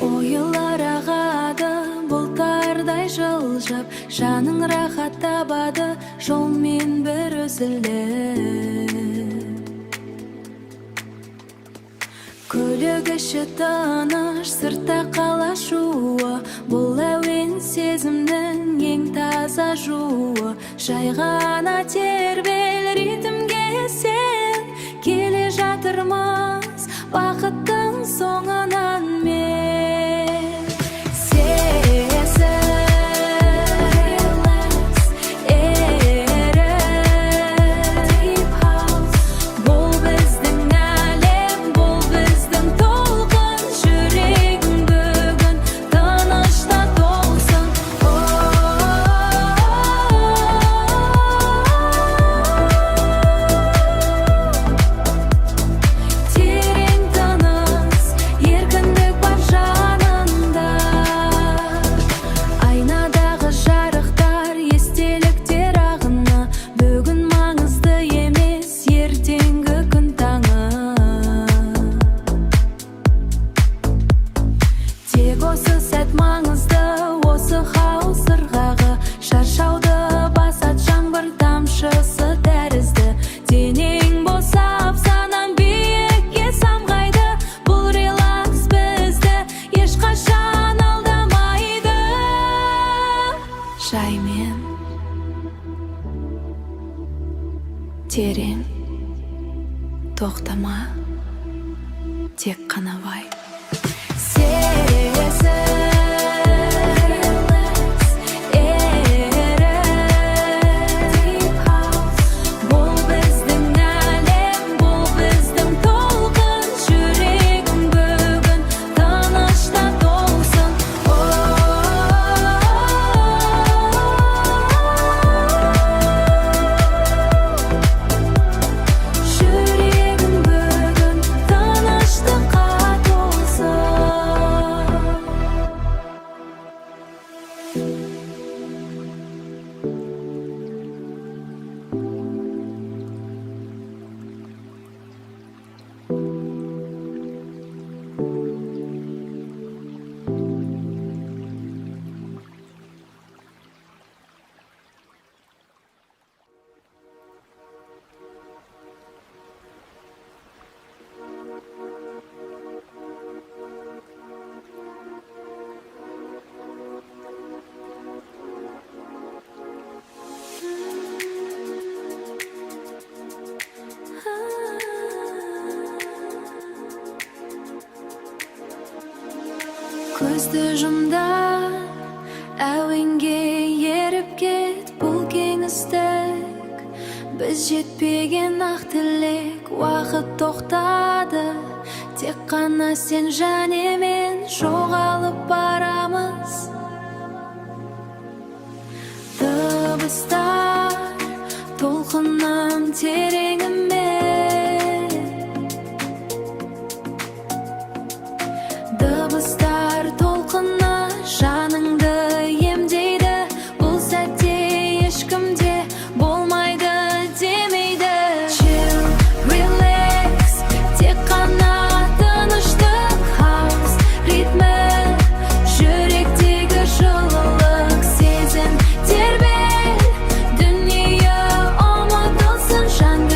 Ойлар ағады бұлтардай жылжып, жаның рахат табады жолмен бір үзіліп. Көлік іші тыныш, сыртта қала шуы, бұл әуен сезімнің ең таза жуы. Жай ғана тербел ритмге сен, келе жатырмыз бақыттың соңынан мен. Осы сәт маңызды, осы хау сырғағы, шаршауды басат жаңбыр тамшысы тәрізді. Денең босап, санам биікке самғайды, бұл релакс бізді ешқашан алдамайды. Жаймен терең, тоқтама, тек қана вайб. Көзді жұмдан әуенге еріп кет, бұл кеңістік біз жетпеген ақ тілек. Уақыт тоқтады, тек қана сен және мен жоғалып барамыз. Дыбыстар толқыным тереңіме, дыбыстар толқыны жаныңды емдейді. Бұл сәтте ешкімде болмайды демейді. Chill, relax, тек қана тыныштық, хаус ритмі, жүректегі жылылық сезім тербел. Дүние ұмытылсын, жан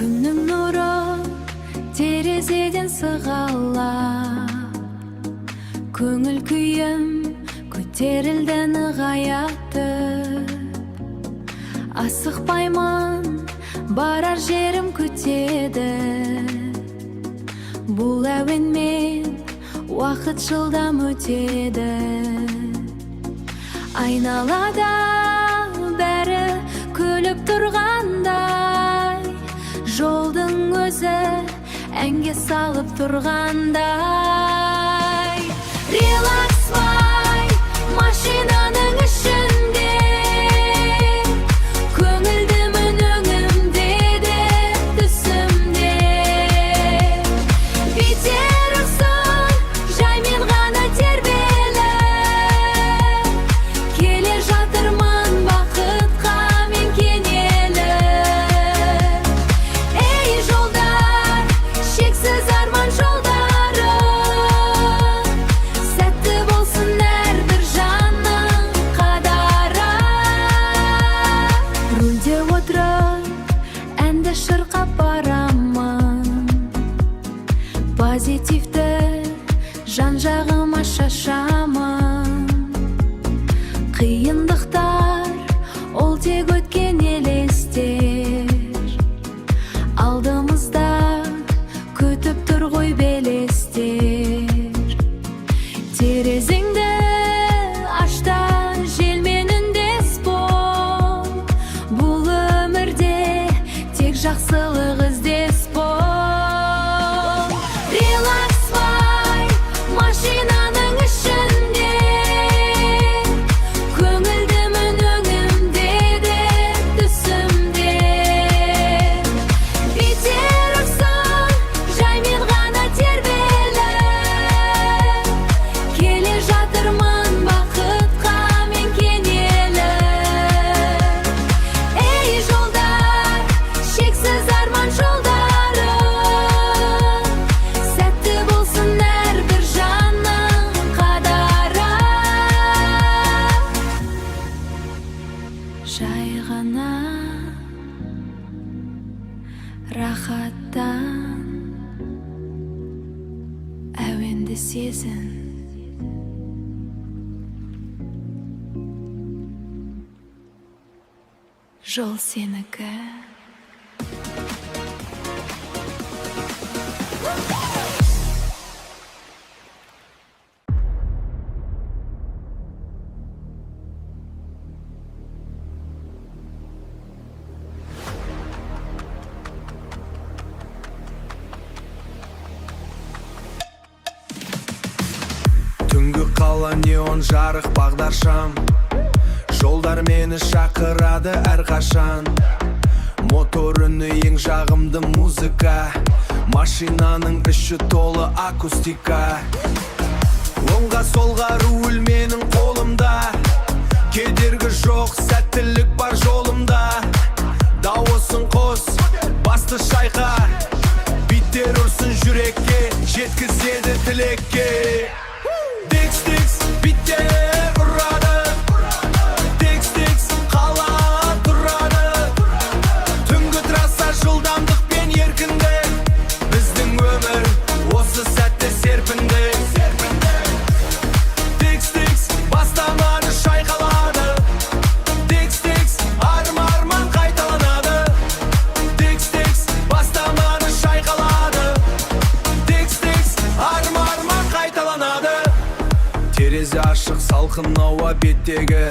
Күннің нұры терезеден сығалап, көңіл күйім көтерілді нығаяты. Асықпаймын, барар жерім күтеді. Бұл әуенмен уақыт жылдам өтеді. Айналада бәрі күліп тұрғандай, жолдың өзі әнге салып тұрғандай. Релаксвай машинаның ішінде, көңілдімін өңімде де түсімде. Битер ұқсын жаймен ғана тербеліп, келе жатырмын бақытқа мен кенеліп. Ей жолдар, шексіз арман жолдары, сәтті болсын әрбір жанның қадары. Рульде отырып әнді шырқап барамын, позитивті жан-жағыма шашамын. Қиындықтар ол тек өткен елестер, алдымызда күтіп тұр ғой белестер. Терезеңді аш та желмен үндес бол, бұл өмірде тек жақсылық іздес бол. Релаксвай машинаның ішінде, көңілдімін өңімде де түсімде. Битер ұқсын жаймен ғана тербеліп, келе жатырмын бақытқа мен кенеліп. Ей жолдар, шексіз арман жолдары, сәтті болсын әрбір жанның қадары. Жай ғана рахаттан әуенді сезін. Жол сенікі. Түнгі қала неон жарық бағдаршам, жолдар мені шақырады әрқашан. Мотор үні ең жағымды музыка, машинаның іші толы акустика. Оңға солға руль менің қолымда, кедергі жоқ, сәттілік бар жолымда. Дауысын қос, басты шайқа, биттер ұрсын жүрекке, жеткізеді тілекке. Дикс-дикс биттер ұрады, дикс-дикс қала тұрады. Түнгі трасса жылдамдықпен еркіндік, біздің өмір осы сәтте серпіндік. Дикс-дикс бастаманы шайқалады, дикс-дикс арман қайталанады. Дикс-дикс бастаманы шайқалады, дикс-дикс арман қайталанады. Терезе ашық, салқын ауа беттегі,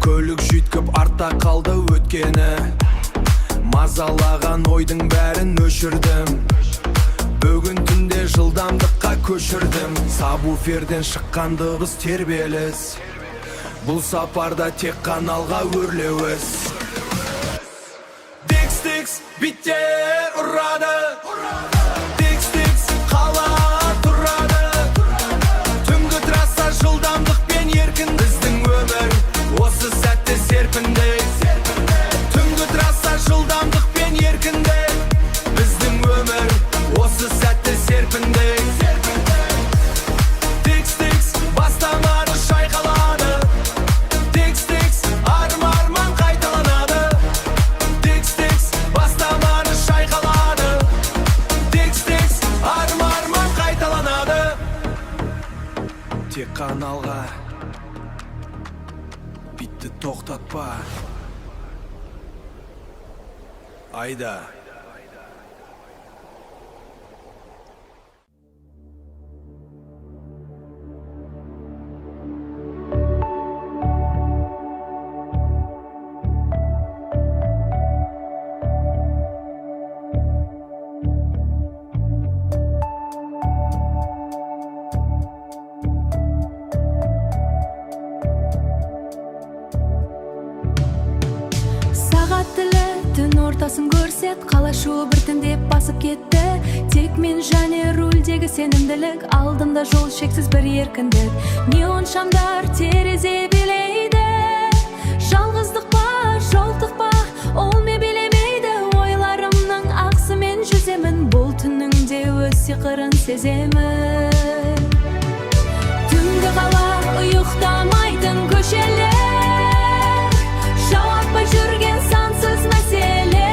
көлік жүйткіп артта қалды өткені. Мазалаған ойдың бәрін өшірдім, бүгін түнде жылдамдыққа көшірдім. Сабвуферден шыққан дыбыс тербеліс, бұл сапарда тек каналға өрлеуіз. Дикс-дикс биттер ұрады, дикс-дикс қала тұрады. Түнгі трасса жылдамдықпен еркін, біздің өмір осы сәтте серпіндік. Түнгі трасса жылдамдықпен еркіндік, біздің өмір осы сәтте серпіндік. Дикс-дикс бастаманы шайқалады, дикс-дикс арман қайталанады. Дикс-дикс бастаманы шайқалады. тек қана алға, битті тоқтатпа. Айда. Ортасын көрсет, қалай шуы біртіндеп басып кетті. Тек мен және рульдегі сенімділік, алдымда жол шексіз бір еркіндік. Неон шамдар терезе билейді, жалғыздық па, жоқтық па, ол ме билемейді. Ойларымның ақсымен жүземін, бұл түннің де өз сиқырын сеземін. Түнгі қала, ұйықтамайтын көшелер, жауаппай жүрген сансыз мәселе.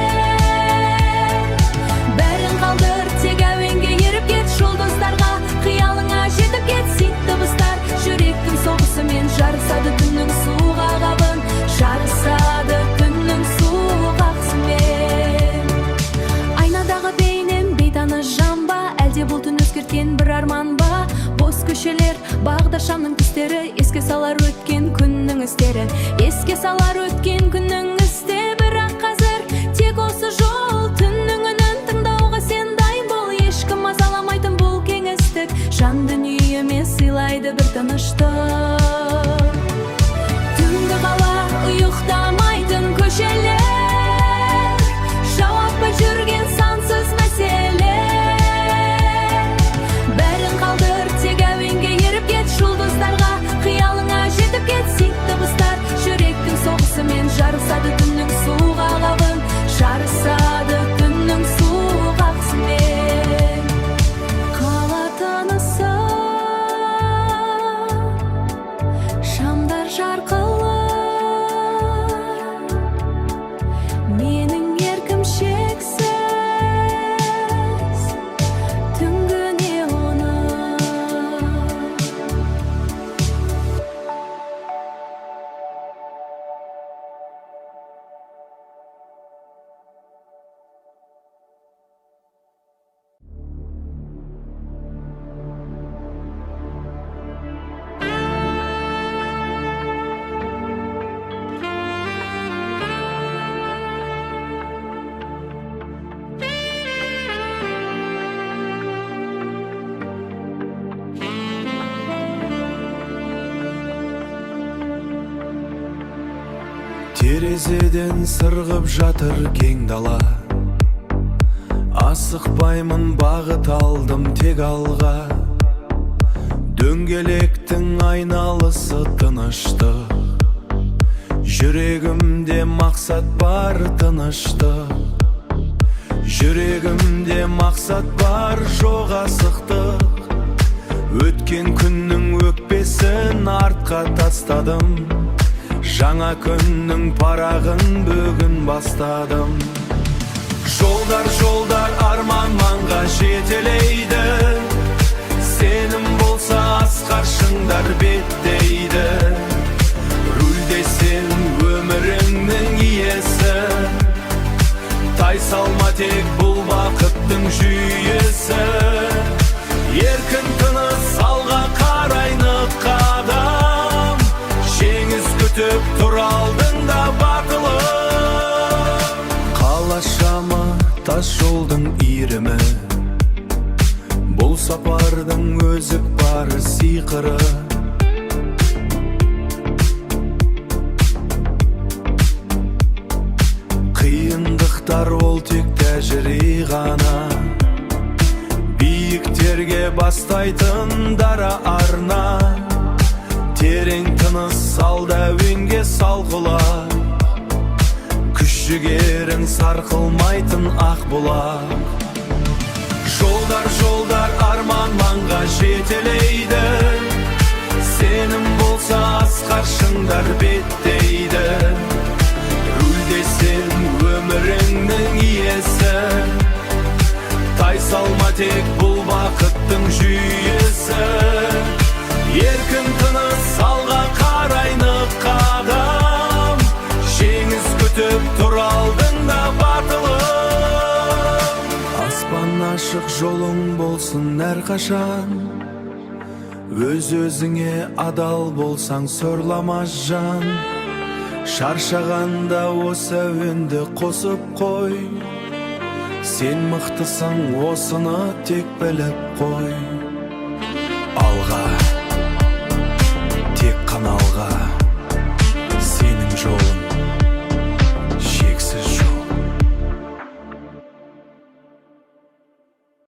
Жарысады түннің суық ағабын, жарысады түннің суық ақсымен. Айнадағы бейнем бейтаныс жан ба, әлде бұл түн өзгерткен бір арман ба? Бос көшелер, бағдаршамның түстері, еске салар өткен күннің істері. Еске салар өткен күннің істе, бірақ қазір тек осы жол. Түннің үнін тыңдауға сен дайын бол, ешкім мазаламайтын бұл кеңістік, жан дүниеме сыйлайды бір тыныштық. Түнгі қала, ұйықтамайтын көшелер, жауаппай жүрген сансыз мәселе. Бәрін қалдыр, тек әуенге еріп кет, жұлдыздарға қиялыңа жетіп кет. Сит дыбыстар жүректің соғысымен, жарысады түннің суық ағабын, жарысады түннің суық ақсымен. Қала тынысы, шамдар жарқылы, менің еркім шексіз, түнгі неоны. Терезеден сырғып жатыр кең дала, асықпаймын, бағыт алдым тек алға. Дөңгелектің айналысы тыныштық, жүрегімде мақсат бар тыныштық. Жүрегімде мақсат бар, жоқ асықтық. Өткен күннің өкпесін артқа тастадым, жаңа күннің парағын бүгін бастадым. Жолдар, жолдар арманға жетелейді, сенім болса асқар шыңдар беттейді. Рульде сен өміріңнің иесі, тайсалма тек бұл бақыттың жүйесі. Еркін тыныс алға қарай нық қадам, жеңіс күтіп тұр алдыңда батылым. Қала шамы, тас жолдың иірімі, бұл сапардың өзік бар сиқыры. Қиындықтар ол тек тәжірибе ғана, биіктерге бастайтын дара арна. Терең тыныс ал да әуенге сал құлақ, күш жігерің сарқылмайтын ақ бұлақ. Жолдар, жолдар арманға жетелейді, сенім болса асқар шыңдар беттейді. Рульде сен өміріңнің иесі, тайсалма тек бұл бақыттың жүйесі. Еркін болсын әрқашан. Өз өзіңе адал болсаң сорламас жан. Шаршағанда осы әуенді қосып қой. Сен мықтысың, осыны тек біліп қой. Алға